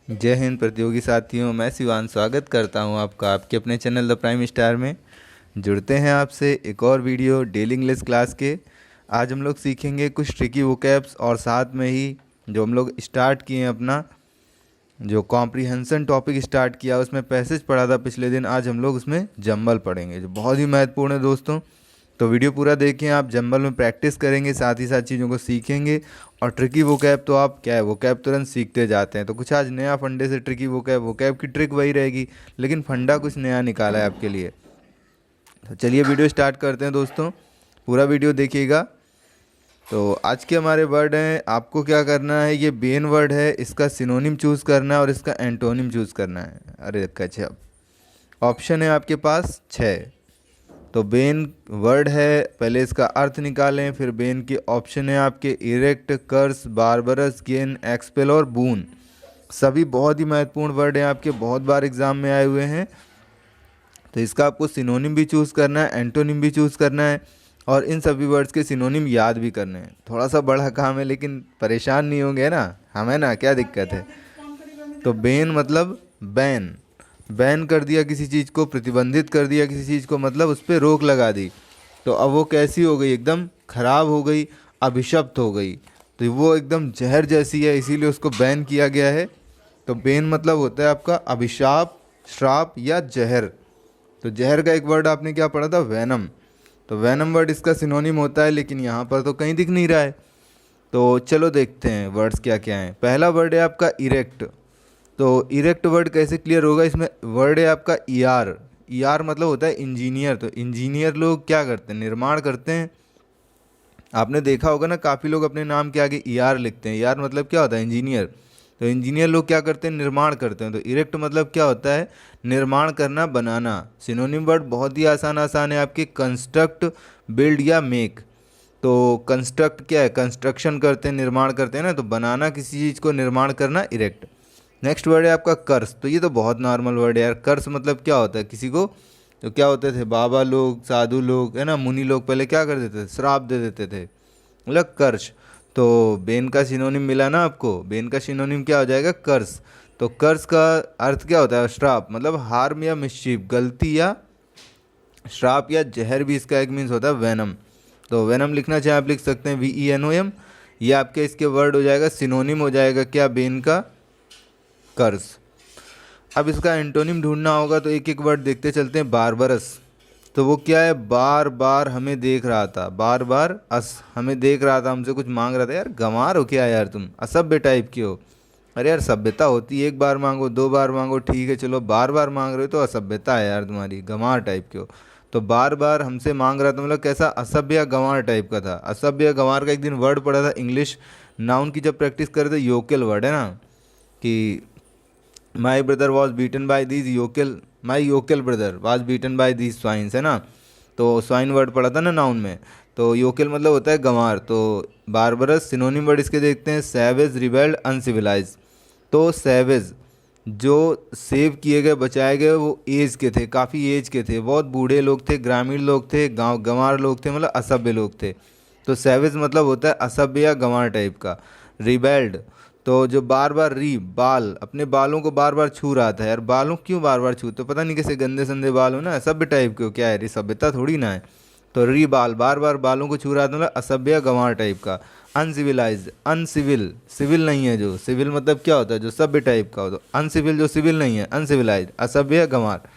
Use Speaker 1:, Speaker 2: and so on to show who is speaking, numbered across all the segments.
Speaker 1: जय हिंद प्रतियोगी साथियों, मैं शिवान स्वागत करता हूं आपका आपके अपने चैनल द प्राइम स्टार में। जुड़ते हैं आपसे एक और वीडियो डेली इंग्लिश क्लास के। आज हम लोग सीखेंगे कुछ ट्रिकी वोकैब्स और साथ में ही जो हम लोग स्टार्ट किए हैं अपना जो कॉम्प्रिहेंशन टॉपिक स्टार्ट किया उसमें पैसेज पढ़ा था पिछले दिन, आज हम लोग उसमें जंबल पढ़ेंगे जो बहुत ही महत्वपूर्ण है दोस्तों। तो वीडियो पूरा देखें, आप जंबल में प्रैक्टिस करेंगे, साथ ही साथ चीज़ों को सीखेंगे। और ट्रिकी वोकैब तो आप क्या है, वोकैब तुरंत सीखते जाते हैं। तो कुछ आज नया फंडे से ट्रिकी वोकैब, वोकैब की ट्रिक वही रहेगी लेकिन फंडा कुछ नया निकाला है आपके लिए। तो चलिए वीडियो स्टार्ट करते हैं दोस्तों, पूरा वीडियो देखिएगा। तो आज के हमारे वर्ड हैं, आपको क्या करना है, ये बेन वर्ड है, इसका सिनोनिम चूज़ करना है और इसका एंटोनिम चूज़ करना है। अरे अच्छा, ऑप्शन है आपके पास 6। तो बेन वर्ड है, पहले इसका अर्थ निकालें, फिर बेन के ऑप्शन है आपके इरेक्ट, कर्स, बारबरस, गेन, एक्सपेल और बून। सभी बहुत ही महत्वपूर्ण वर्ड हैं आपके, बहुत बार एग्जाम में आए हुए हैं। तो इसका आपको सिनोनिम भी चूज़ करना है, एंटोनिम भी चूज़ करना है और इन सभी वर्ड्स के सिनोनिम याद भी करने हैं। थोड़ा सा बड़ा काम है लेकिन परेशान नहीं होंगे ना, हमें ना क्या दिक्कत है। तो बेन मतलब बैन, बैन कर दिया किसी चीज़ को, प्रतिबंधित कर दिया किसी चीज़ को, मतलब उस पर रोक लगा दी। तो अब वो कैसी हो गई, एकदम खराब हो गई, अभिशप्त हो गई। तो वो एकदम जहर जैसी है, इसीलिए उसको बैन किया गया है। तो बैन मतलब होता है आपका अभिशाप, श्राप या जहर। तो जहर का एक वर्ड आपने क्या पढ़ा था, वेनम। तो वेनम वर्ड इसका सिनोनिम होता है, लेकिन यहाँ पर तो कहीं दिख नहीं रहा है। तो चलो देखते हैं वर्ड्स क्या क्या हैं। पहला वर्ड है आपका इरेक्ट। तो इरेक्ट वर्ड कैसे क्लियर होगा, इसमें वर्ड है आपका ईआर। ईआर मतलब होता है इंजीनियर। तो इंजीनियर लोग क्या करते हैं, निर्माण करते हैं। आपने देखा होगा ना, काफ़ी लोग अपने नाम के आगे ईआर लिखते हैं। ईआर मतलब क्या होता है, इंजीनियर। तो इंजीनियर लोग क्या करते हैं, निर्माण करते हैं। तो इरेक्ट मतलब क्या होता है, निर्माण करना, बनाना। सिनोनिम वर्ड बहुत ही आसान आसान है आपके, कंस्ट्रक्ट, बिल्ड या मेक। तो कंस्ट्रक्ट क्या है, कंस्ट्रक्शन करते हैं, निर्माण करते हैं ना। तो बनाना, किसी चीज़ को निर्माण करना, इरेक्ट। नेक्स्ट वर्ड है आपका कर्स। तो ये तो बहुत नॉर्मल वर्ड है यार। कर्स मतलब क्या होता है, किसी को, तो क्या होते थे बाबा लोग, साधु लोग है ना, मुनि लोग पहले क्या कर देते थे, श्राप दे देते थे, मतलब कर्स। तो बेन का सिनोनिम मिला ना आपको, बेन का सिनोनिम क्या हो जाएगा, कर्स। तो कर्स का अर्थ क्या होता है, श्राप, मतलब हार्म या मिस्चीफ, गलती या श्राप या जहर भी इसका एक मीन्स होता है वेनम। तो वेनम लिखना चाहे आप लिख सकते हैं VENOM। ये आपके इसके वर्ड हो जाएगा, सिनोनिम हो जाएगा क्या, बेन का कर्स। अब इसका एंटोनिम ढूंढना होगा, तो एक एक वर्ड देखते चलते हैं। बारबरस, तो वो क्या है, बार बार हमें देख रहा था, बार बार हमें देख रहा था, हमसे कुछ मांग रहा था। यार गंवार हो क्या यार, तुम असभ्य टाइप की हो। अरे यार सभ्यता होती है, एक बार मांगो, दो बार मांगो, ठीक है चलो, बार बार मांग रहे हो तो असभ्यता है यार तुम्हारी, गंवार टाइप के हो। तो बार बार हमसे मांग रहा था मतलब कैसा, असभ्य या गंवार टाइप का था। असभ्य या गंवार का एक दिन वर्ड पढ़ा था इंग्लिश नाउन की, जब प्रैक्टिस कर रहे थे, योकेल वर्ड है ना, कि my brother was beaten by these yokel, my yokel brother was beaten by these swines, है ना। तो स्वाइन वर्ड पढ़ा था ना नाउन में। तो योकेल मतलब होता है गंवार। तो बारबरस सिनोनिम वर्ड इसके देखते हैं, सैवेज, रिबेल्ड, अनसिविलाइज। तो सैवेज जो सेव किए गए, बचाए गए, वो एज के थे, काफ़ी एज के थे, बहुत बूढ़े लोग थे, ग्रामीण लोग थे, गाँव गंवार लोग थे, मतलब असभ्य लोग थे। तो सैवेज मतलब होता है असभ्य या गंवार टाइप का। रिबेल्ड, तो जो बार बार, री बाल, अपने बालों को बार बार छू रहा था। यार बालों क्यों बार बार छूते हो, पता नहीं कैसे गंदे संदे बाल हो ना, सभ्य टाइप के हो क्या है, ये सभ्यता थोड़ी ना है। तो री बाल, बार बार बालों को छू रहा था, मतलब असभ्य गंवार टाइप का। अनसिविलाइज, अनसिविल, सिविल नहीं है जो, सिविल मतलब क्या होता है, जो सभ्य टाइप का हो। तो अनसिविल जो सिविल नहीं है, अनसिविलाइज, असभ्य गंवार।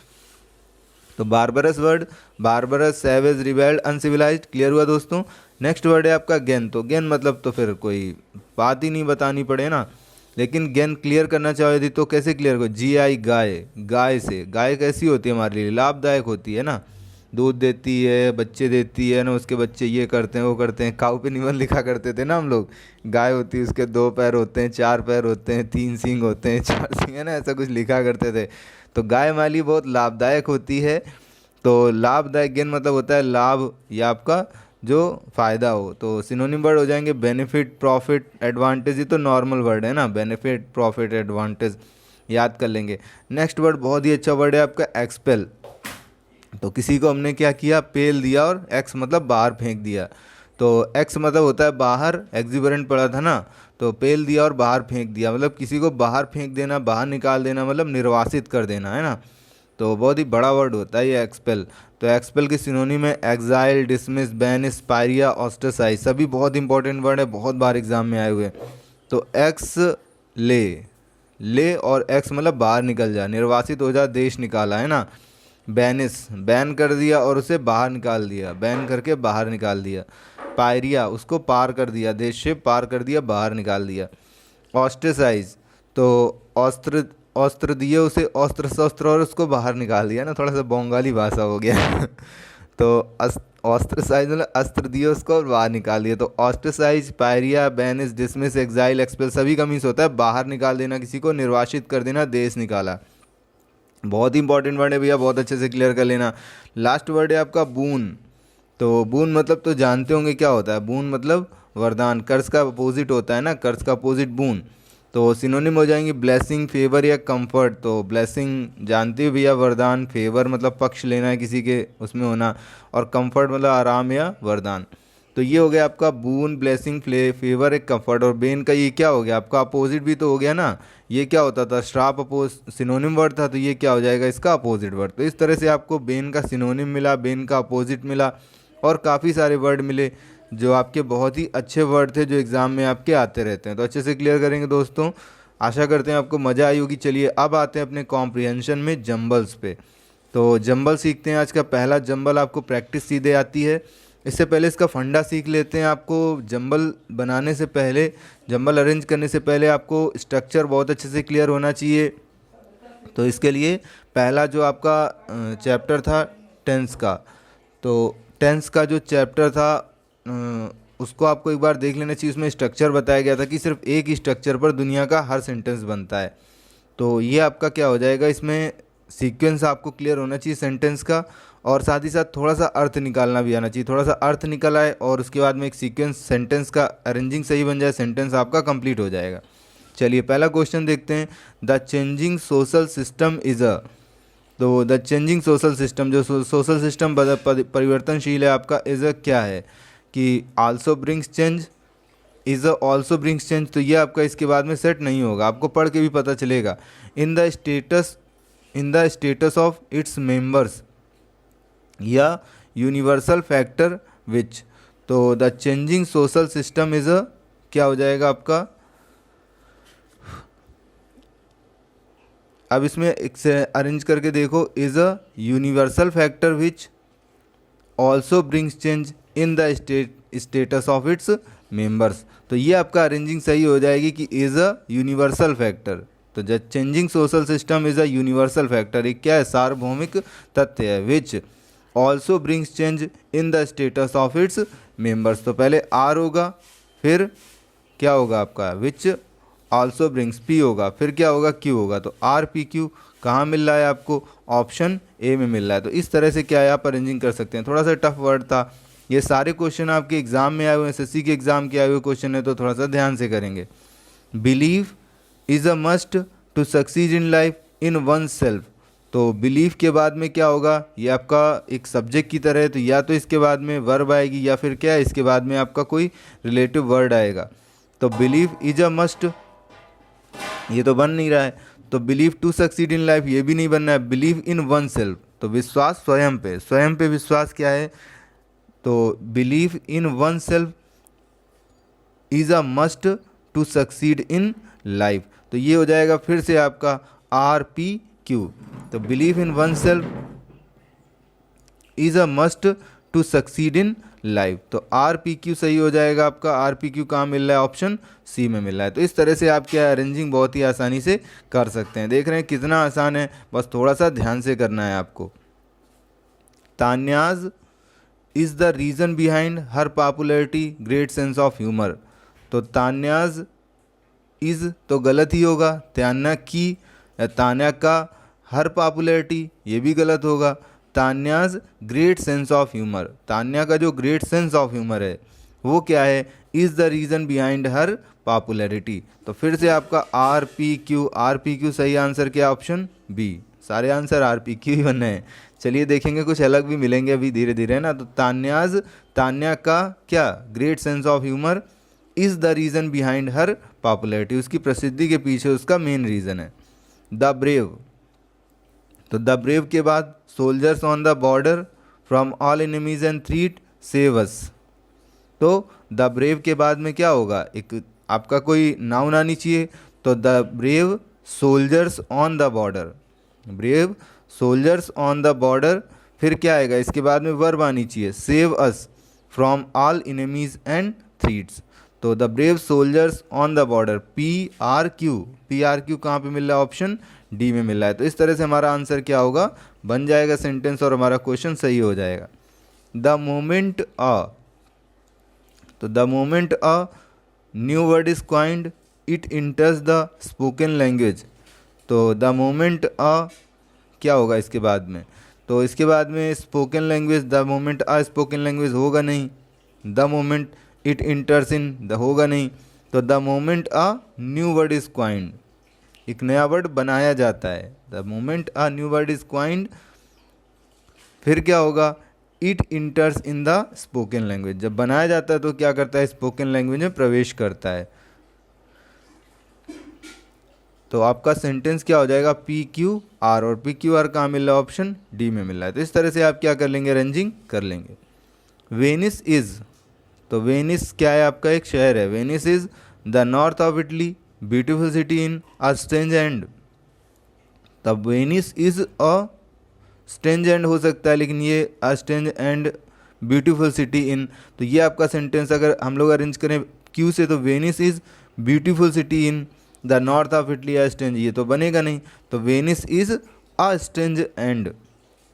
Speaker 1: तो barbarous word, barbarous, savage, rebelled, uncivilised, क्लियर हुआ दोस्तों। नेक्स्ट वर्ड है आपका गेन। तो गेन मतलब तो फिर कोई बात ही नहीं बतानी पड़े ना, लेकिन गेन क्लियर करना चाहे थी तो कैसे क्लियर करो, GI, गाय। गाय से, गाय कैसी होती है हमारे लिए, लाभदायक होती है ना, दूध देती है, बच्चे देती है ना, उसके बच्चे ये करते हैं वो करते हैं। काऊ पे निबंध लिखा करते थे ना हम लोग, गाय होती है, उसके 2 पैर होते हैं, 4 पैर होते हैं, 3 सींग होते हैं, 4 सींग, है ना, ऐसा कुछ लिखा करते थे। तो गाय माली बहुत लाभदायक होती है। तो लाभदायक, गेन मतलब होता है लाभ या आपका जो फ़ायदा हो। तो सिनोनिम वर्ड हो जाएंगे बेनिफिट, प्रॉफिट, एडवांटेज। ये तो नॉर्मल वर्ड है ना, बेनिफिट, प्रॉफिट, एडवांटेज, याद कर लेंगे। नेक्स्ट वर्ड बहुत ही अच्छा वर्ड है आपका एक्सपेल। तो किसी को हमने क्या किया, पेल दिया, और एक्स मतलब बाहर फेंक दिया। तो एक्स मतलब होता है बाहर, एक्जुबरेंट पढ़ा था ना, तो पेल दिया और बाहर फेंक दिया, मतलब किसी को बाहर फेंक देना, बाहर निकाल देना, मतलब निर्वासित कर देना, है ना। तो बहुत ही बड़ा वर्ड होता है ये एक्सपेल। तो एक्सपेल के सिनोनिम में एक्साइल, डिसमिस, बैनिश, पायरिया, ऑस्ट्रेसाइज, सभी बहुत इंपॉर्टेंट वर्ड है, बहुत बार एग्जाम में आए हुए हैं। तो एक्स ले, ले और एक्स मतलब बाहर निकल जा, निर्वासित हो जा, देश निकाला, है ना। बैनिस, बैन कर दिया और उसे बाहर निकाल दिया, बैन करके बाहर निकाल दिया। पायरिया, उसको पार कर दिया, देश से पार कर दिया, बाहर निकाल दिया। ऑस्ट्रेसाइज, तो अस्त्र, अस्त्र दिए उसे, अस्त्र शस्त्र और उसको बाहर निकाल दिया ना, थोड़ा सा बंगाली भाषा हो गया तो ऑस्ट्रेसाइज मतलब अस्त्र दिए उसको और बाहर निकाल दिया। तो ऑस्ट्रेसाइज, pyorrhoea, banish, dismiss, exile, expel, सभी का मीन्स होता है बाहर निकाल देना, किसी को निर्वासित कर देना, देश निकाला। बहुत ही इंपॉर्टेंट वर्ड है भैया, बहुत अच्छे से क्लियर कर लेना। लास्ट वर्ड है आपका बून। तो बून मतलब तो जानते होंगे क्या होता है, बून मतलब वरदान, कर्ज का अपोजिट होता है ना, कर्ज का अपोजिट बून। तो सिनोनिम हो जाएंगे ब्लेसिंग, फेवर या कंफर्ट। तो ब्लेसिंग जानते हो भैया वरदान, फेवर मतलब पक्ष लेना है किसी के उसमें होना, और कंफर्ट मतलब आराम या वरदान। तो ये हो गया आपका बून, ब्लेसिंग, फेवर, एक कंफर्ट। और बेन का ये क्या हो गया आपका, अपोजिट भी तो हो गया ना, ये क्या होता था, श्राप अपोज सिनोनिम वर्ड था, तो ये क्या हो जाएगा इसका अपोजिट वर्ड। तो इस तरह से आपको बेन का सिनोनिम मिला, बेन का अपोजिट मिला, और काफ़ी सारे वर्ड मिले जो आपके बहुत ही अच्छे वर्ड थे, जो एग्ज़ाम में आपके आते रहते हैं। तो अच्छे से क्लियर करेंगे दोस्तों, आशा करते हैं आपको मज़ा आई होगी। चलिए अब आते हैं अपने कॉम्प्रिहेंशन में जंबल्स पे। तो जंबल सीखते हैं। आज का पहला जंबल आपको प्रैक्टिस सीधे आती है। इससे पहले इसका फंडा सीख लेते हैं। आपको जंबल बनाने से पहले, जंबल अरेंज करने से पहले आपको स्ट्रक्चर बहुत अच्छे से क्लियर होना चाहिए। तो इसके लिए पहला जो आपका चैप्टर था टेंस का, तो टेंस का जो चैप्टर था उसको आपको एक बार देख लेना चाहिए। उसमें स्ट्रक्चर बताया गया था कि सिर्फ एक ही स्ट्रक्चर पर दुनिया का हर सेंटेंस बनता है। तो ये आपका क्या हो जाएगा, इसमें सीक्वेंस आपको क्लियर होना चाहिए सेंटेंस का, और साथ ही साथ थोड़ा सा अर्थ निकालना भी आना चाहिए। थोड़ा सा अर्थ निकल आए और उसके बाद में एक सीक्वेंस सेंटेंस का अरेंजिंग सही बन जाए, सेंटेंस आपका कंप्लीट हो जाएगा। चलिए पहला क्वेश्चन देखते हैं। The changing social system is a, तो द चेंजिंग सोशल सिस्टम, जो सोशल सिस्टम परिवर्तनशील है आपका, इज़ अ क्या है कि also brings change, is a also brings change. तो ये आपका इसके बाद में सेट नहीं होगा, आपको पढ़ के भी पता चलेगा। In the status of its members, या यूनिवर्सल फैक्टर विच। तो the changing social system is a क्या हो जाएगा आपका, अब इसमें एक से अरेंज करके देखो, is a universal factor which also brings change in the status of its members. तो ये आपका अरेंजिंग सही हो जाएगी कि इज़ अ यूनिवर्सल फैक्टर। तो the changing social system is a universal factor, एक क्या है, सार्वभौमिक तथ्य है। Which also brings change in the status of its members. तो पहले आर होगा, फिर क्या होगा आपका, विच ऑल्सो ब्रिंग्स, पी होगा, फिर क्या होगा, क्यू होगा। तो आर पी क्यू कहाँ मिल रहा है आपको, ऑप्शन ए में मिल रहा है। तो इस तरह से क्या है आप अरेंजिंग कर सकते हैं। थोड़ा सा टफ वर्ड था, ये सारे क्वेश्चन आपके एग्जाम में आए हुए हैं, एसएससी के एग्जाम के आए हुए क्वेश्चन है, तो थोड़ा सा ध्यान से करेंगे। Believe is a must to succeed in life in oneself. तो बिलीव के बाद में क्या होगा, ये आपका एक सब्जेक्ट की तरह है, तो या तो इसके बाद में वर्ब आएगी, या फिर क्या है इसके बाद में आपका कोई रिलेटिव वर्ड आएगा। तो बिलीव इज अ मस्ट, ये तो बन नहीं रहा है। तो believe to succeed in life, ये भी नहीं बनना है। बिलीव इन वन सेल्फ, तो विश्वास स्वयं पे, स्वयं पे विश्वास क्या है, तो believe in oneself is a must to succeed in life. तो ये हो जाएगा फिर से आपका आर पी क्यू। तो believe in oneself is a must to succeed in life. तो आर पी क्यू सही हो जाएगा आपका। आर पी क्यू कहाँ मिल रहा है, ऑप्शन सी में मिल रहा है। तो इस तरह से आप क्या अरेंजिंग बहुत ही आसानी से कर सकते हैं। देख रहे हैं कितना आसान है, बस थोड़ा सा ध्यान से करना है आपको। Tanya's is the reason behind her popularity, great sense of humour. तो तान्याज इज़ तो गलत ही होगा, तान्या की या तान्या का, हर पॉपुलैरिटी ये भी गलत होगा। Tanya's great sense of humour, Tanya का जो ग्रेट सेंस ऑफ ह्यूमर है वो क्या है, is the reason behind her popularity. तो फिर से आपका आर पी क्यू सही आंसर क्या, ऑप्शन बी सारे आंसर RPQ ही बनने हैं। चलिए देखेंगे, कुछ अलग भी मिलेंगे अभी धीरे धीरे, है ना। तो तान्या का क्या, great sense of humour is the reason behind her popularity, उसकी प्रसिद्धि के पीछे उसका मेन रीज़न है। द ब्रेव, तो द ब्रेव के बाद soldiers on the border from all enemies and threat save us. तो द ब्रेव के बाद में क्या होगा, एक आपका कोई नाउन आनी चाहिए। तो the brave soldiers on the border, brave soldiers on the border, फिर क्या आएगा इसके बाद में, वर्ब आनी चाहिए, save us from all enemies and threats. तो the brave soldiers on the border, PRQ कहाँ पे मिल रहा है, ऑप्शन डी में मिल रहा है। तो इस तरह से हमारा आंसर क्या होगा, बन जाएगा सेंटेंस और हमारा क्वेश्चन सही हो जाएगा। द मोमेंट अ, तो the moment a new word is coined it enters the spoken language. तो द मोमेंट अ क्या होगा इसके बाद में, तो इसके बाद में spoken language, the moment a spoken language होगा नहीं, the moment it enters in the होगा नहीं। तो the moment a new word is coined, एक नया वर्ड बनाया जाता है, the moment a new word is coined, फिर क्या होगा, it enters in the spoken language, जब बनाया जाता है तो क्या करता है, स्पोकन लैंग्वेज में प्रवेश करता है। तो आपका सेंटेंस क्या हो जाएगा, PQR, और PQR कहाँ मिल रहा है, ऑप्शन डी में मिल रहा है। तो इस तरह से आप क्या कर लेंगे, अरेंजिंग कर लेंगे। वेनिस इज, तो वेनिस क्या है, आपका एक शहर है। Venice is the north of Italy, beautiful city in a strange and. तब Venice is a strange and हो सकता है, लेकिन ये a strange and beautiful city in, तो ये आपका सेंटेंस अगर हम लोग अरेंज करें क्यू से, तो Venice is beautiful city in the north of Italy a strange, ये तो बनेगा नहीं। तो Venice is a strange and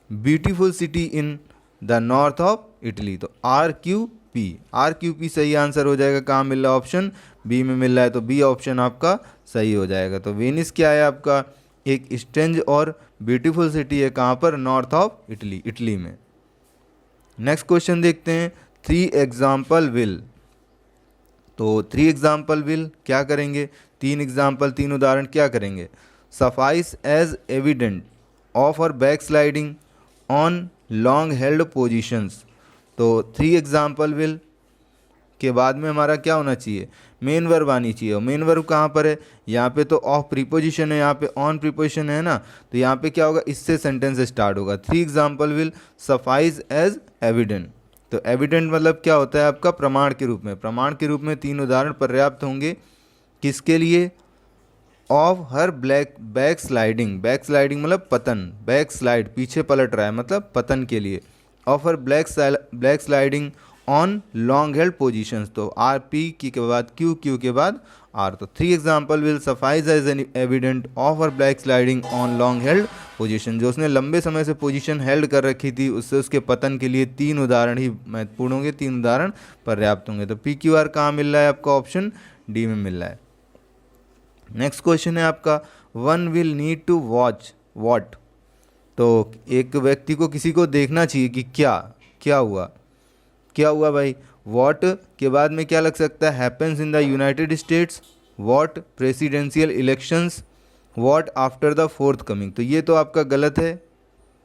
Speaker 1: beautiful city in the north of Italy. तो RQP सही आंसर हो जाएगा। कहाँ मिल रहा है, ऑप्शन बी में मिल रहा है, तो बी ऑप्शन आपका सही हो जाएगा। तो वेनिस क्या है आपका, एक स्ट्रेंज और ब्यूटीफुल सिटी है, कहाँ पर, नॉर्थ ऑफ इटली, इटली में। नेक्स्ट क्वेश्चन देखते हैं, 3 एग्जाम्पल विल। तो 3 एग्जाम्पल विल क्या करेंगे, 3 एग्जाम्पल 3 उदाहरण क्या करेंगे, सफाइस एज एविडेंट ऑफ और back sliding on long held positions. तो 3 एग्जाम्पल विल के बाद में हमारा क्या होना चाहिए, मेन वर्ब आनी चाहिए। और मेन वर्ब कहाँ पर है, यहाँ पे तो ऑफ प्रीपोजिशन है, यहाँ पे ऑन प्रीपोजिशन है ना, तो यहाँ पे क्या होगा, इससे सेंटेंस स्टार्ट होगा। 3 example will suffice as evident. तो एविडेंट मतलब क्या होता है आपका, प्रमाण के रूप में, प्रमाण के रूप में 3 उदाहरण पर्याप्त होंगे। किसके लिए, of her back sliding, back sliding मतलब पतन, बैक स्लाइड पीछे पलट रहा है मतलब पतन के लिए, of her black sliding on long held positions. तो RP के बाद Q के बाद R। तो 3 example will suffice as an evident of her black sliding on long held position, जो उसने लंबे समय से पोजीशन हेल्ड कर रखी थी, उससे उसके पतन के लिए 3 उदाहरण ही महत्वपूर्ण होंगे, 3 उदाहरण पर्याप्त होंगे। तो PQR कहाँ मिल रहा है आपका, ऑप्शन डी में मिल रहा है। नेक्स्ट क्वेश्चन है आपका, 1 will need to watch what. तो एक व्यक्ति को किसी को देखना चाहिए कि क्या हुआ भाई। वॉट के बाद में क्या लग सकता है, happens in the United states, what presidential elections, what after the fourth coming. तो ये तो आपका गलत है,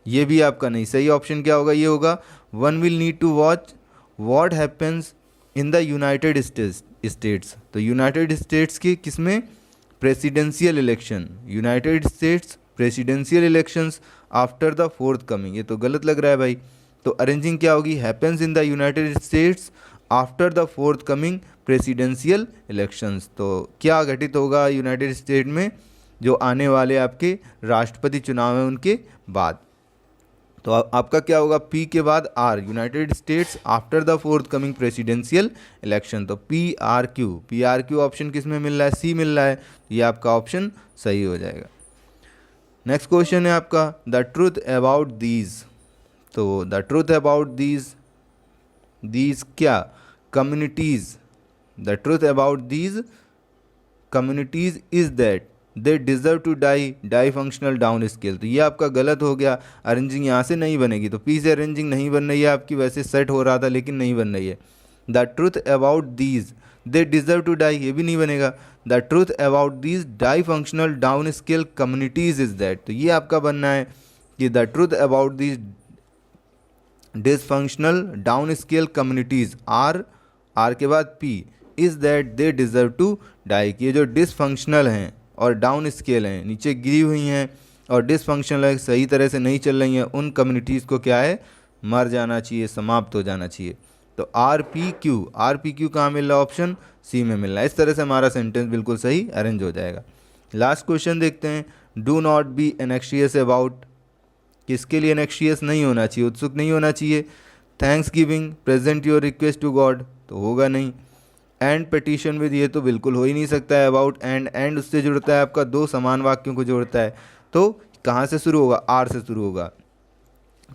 Speaker 1: ये भी आपका नहीं सही। ऑप्शन क्या होगा, ये होगा 1 will need to watch what happens in the United States. तो यूनाइटेड स्टेट्स की किसमें, presidential election, United States presidential elections after the fourth coming, ये तो गलत लग रहा है भाई। तो अरेंजिंग क्या होगी, happens in the United states after the fourth coming presidential elections. तो क्या घटित होगा यूनाइटेड स्टेट में, जो आने वाले आपके राष्ट्रपति चुनाव हैं उनके बाद। तो आपका क्या होगा, P के बाद R, United states after the fourth coming presidential election. तो PRQ ऑप्शन किस में मिल रहा है, C मिल रहा है, ये आपका ऑप्शन सही हो जाएगा। नेक्स्ट क्वेश्चन है आपका, द ट्रूथ अबाउट दीज। तो द ट्रूथ अबाउट दीज क्या, communities, the truth about these communities is that they deserve to die functional down scale. तो ये आपका गलत हो गया, अरेंजिंग यहाँ से नहीं बनेगी। तो P से अरेंजिंग नहीं बन रही है आपकी, वैसे सेट हो रहा था लेकिन नहीं बन रही है। The truth about these they deserve to die, ये भी नहीं बनेगा। The truth about these die functional down scale communities is that, तो ये आपका बनना है कि the truth about these dysfunctional down scale communities R के बाद P is that they deserve to die, कि ये जो डिसफंक्शनल हैं और डाउन स्केल हैं, नीचे गिरी हुई हैं और डिसफंक्शनल है, सही तरह से नहीं चल रही हैं, उन कम्युनिटीज़ को क्या है, मर जाना चाहिए, समाप्त हो जाना चाहिए। तो आर पी क्यू कहाँ मिल रहा है, ऑप्शन सी में मिल रहा है। इस तरह से हमारा सेंटेंस बिल्कुल सही अरेंज हो जाएगा। लास्ट क्वेश्चन देखते हैं, do not be anxious about, किसके लिए एनेक्शियस नहीं होना चाहिए, उत्सुक नहीं होना चाहिए। Thanksgiving, present your request to God, तो होगा नहीं। एंड पिटिशन विद, ये तो बिल्कुल हो ही नहीं सकता है। अबाउट एंड उससे जुड़ता है आपका, दो समान वाक्यों को जोड़ता है, तो कहाँ से शुरू होगा, आर से शुरू होगा।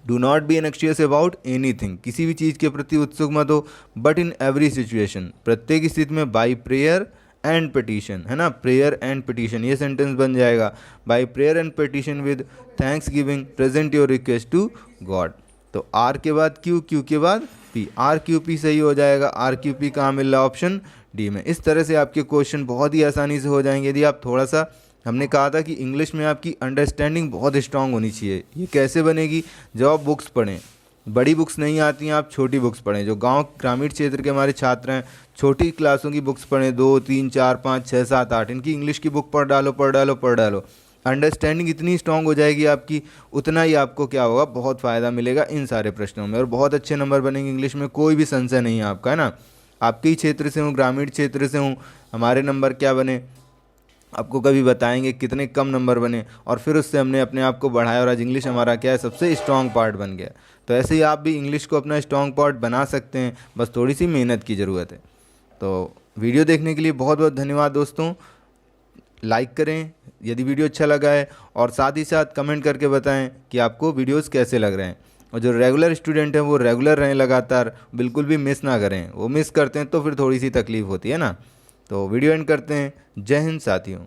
Speaker 1: Do not be anxious about anything, किसी भी चीज़ के प्रति उत्सुक मत हो, बट इन एवरी सिचुएशन, प्रत्येक स्थिति में, बाई प्रेयर एंड पिटिशन, है ना, प्रेयर एंड पिटिशन, ये सेंटेंस बन जाएगा। By prayer and petition with thanksgiving, present your request to God. तो आर के बाद क्यू के बाद पी, आर क्यू पी सही हो जाएगा। आर क्यू पी कहाँ मिल रहा है, ऑप्शन डी में। इस तरह से आपके क्वेश्चन बहुत ही आसानी से हो जाएंगे यदि आप थोड़ा सा, हमने कहा था कि इंग्लिश में आपकी अंडरस्टैंडिंग बहुत स्ट्रांग होनी चाहिए। ये कैसे बनेगी, जब आप बुक्स पढ़ें, बड़ी बुक्स नहीं आती हैं, आप छोटी बुक्स पढ़ें। जो गांव ग्रामीण क्षेत्र के हमारे छात्र हैं, छोटी क्लासों की बुक्स पढ़ें, 2, 3, 4, 5, 6, 7, 8, इनकी इंग्लिश की बुक पढ़ डालो। अंडरस्टैंडिंग इतनी स्ट्रांग हो जाएगी आपकी, उतना ही आपको क्या होगा, बहुत फ़ायदा मिलेगा इन सारे प्रश्नों में, और बहुत अच्छे नंबर बनेंगे इंग्लिश में, कोई भी संशय नहीं है आपका, है ना। आपके ही क्षेत्र से हूँ, ग्रामीण क्षेत्र से हूँ, हमारे नंबर क्या बने आपको कभी बताएंगे, कितने कम नंबर बने, और फिर उससे हमने अपने आप को बढ़ाया, और आज इंग्लिश हमारा क्या है, सबसे स्ट्रॉन्ग पार्ट बन गया। तो ऐसे ही आप भी इंग्लिश को अपना स्ट्रॉन्ग पार्ट बना सकते हैं, बस थोड़ी सी मेहनत की ज़रूरत है। तो वीडियो देखने के लिए बहुत बहुत धन्यवाद दोस्तों। लाइक करें यदि वीडियो अच्छा लगा है, और साथ ही साथ कमेंट करके बताएं कि आपको वीडियोस कैसे लग रहे हैं। और जो रेगुलर स्टूडेंट हैं वो रेगुलर रहें लगातार, बिल्कुल भी मिस ना करें, वो मिस करते हैं तो फिर थोड़ी सी तकलीफ़ होती है ना। तो वीडियो एंड करते हैं। जय हिंद साथियों।